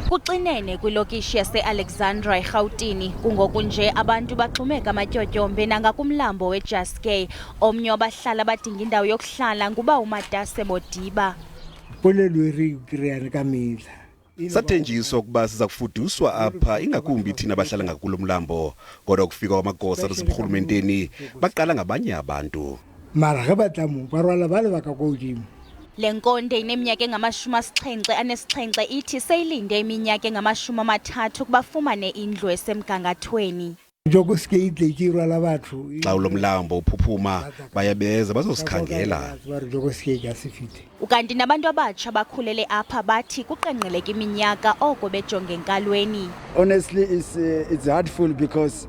Kuxinene kwilokishi yase-Alexandra eRhawutini. Kungokunje abantu bagxumeka amatyotyombe nangakumlambo weJuskei. Omnye wabahlali abadinga indawo yokuhlala nguba uMatase Modiba. Sathenjiswa ukuba siza kufuduswa apha ingakumbi thina abahlala ngakulo mlambo, kodwa kufika kwamagosa aseburhulumenteni baqala ngabanye abantu. Le nkonde ineminyaka engama-77 ithi seyilinde iminyaka engama-30 kubafumane indlu esemgangathweni. Xa ulo mlambo uphuphuma bayabeza bazosikhangela. Ukanti nabantu abatsha bakhulele apha bathi kuqenqeleka iminyaka oko bejonge enkalweni. Honestly, it's hurtful because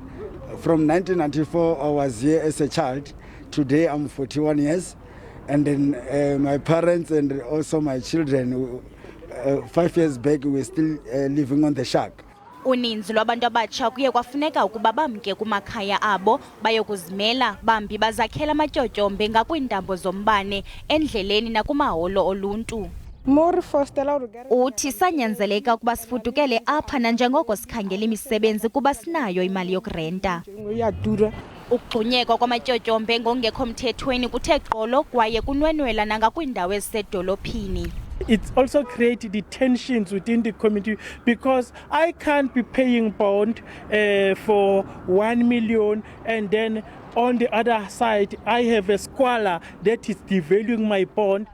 from 1994 I was here as a child. Today I'm 41 years. And then my parents and also my children, 5 years back, we were still living on the shack. Uninzi lwabantu abatsha kuye kwafuneka ukuba bamke kumakhaya abo bayokuzimela bambi bazakhela amatyotyombe ngakwiintambo zombane endleleni nakumaholo oluntu. Uthi sanyanzeleka ukuba sifudukele apha nanjengoko sikhangela imisebenzi kuba sinayo imali yokurenta. Ukugxunyekwa kwamatyotyombe ngongekho mthethweni kuthe gqolo kwaye kunwenwela nangakwiindawo ezisezidolophini. It also created the tensions within the community because I can't be paying bond for 1 million and then on the other side I have a squalor that is devaluing my bond.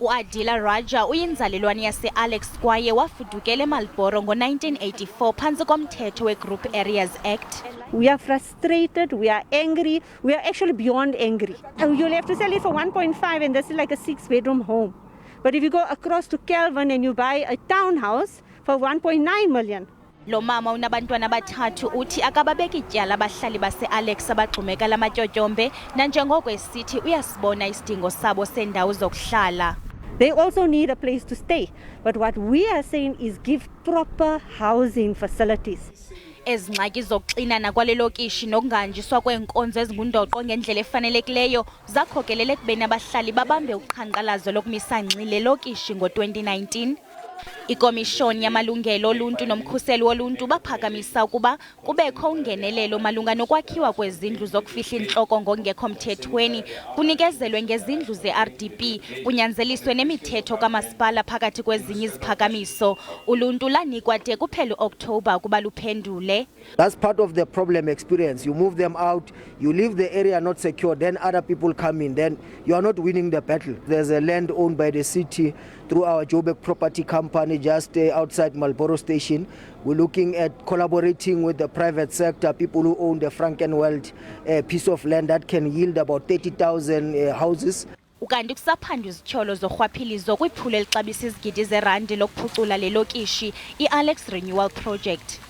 Uadila Raja uyinzalelwane yase-Alex kwaye wafudukela eMarlborough ngo-1984 phantsi komthetho we-Group Areas Act. We are frustrated, we are angry, we are actually beyond angry. You'll have to sell it for 1.5 and this is like a 6-bedroom home. But if you go across to Kelvin and you buy a townhouse for 1.9 million. Lo mama unabantwana abathathu uthi akababeki ityala abahlali base-Alex abagxumeka lamatyotyombe nanjengoko esithi uyasibona isidingo sabo sendawo zokuhlala. They also need a place to stay. But what we are saying is give proper housing facilities. Ezingxaki zokuxinana kwale lokishi nokungahanjiswa kweenkonzo ezingundoqo ngendlela efanelekileyo zakhokelele ekubeni abahlali babambe uqhankqalazo lokumisa ngxi le lokishi ngo-2019. Ikomishoni yamalungelo oluntu nomkhuseli woluntu baphakamisa ukuba kubekho ungenelelo malunga nokwakhiwa kwezindlu zokufihla intloko ngongekho mthethweni, kunikezelwe ngezindlu ze-RDP, kunyanzeliswe nemithetho kamasipala phakathi kwezinye iziphakamiso. Uluntu lanikwa de kuphela uOktobha ukuba luphendule. That's part of the problem experience. You move them out, you leave the area not secure, then other people come in, then you are not winning the battle. There's a land owned by the city through our Joburg property company just outside Marlborough station. We're looking at collaborating with the private sector, people who own the Frankenwald piece of land that can yield about 30,000 houses. Ukanti kusaphandwa izityholo zorhwaphilizo kwiphulo elixabisa izigidi zerandi lokuphucula le lokishi, iAlex Renewal Project.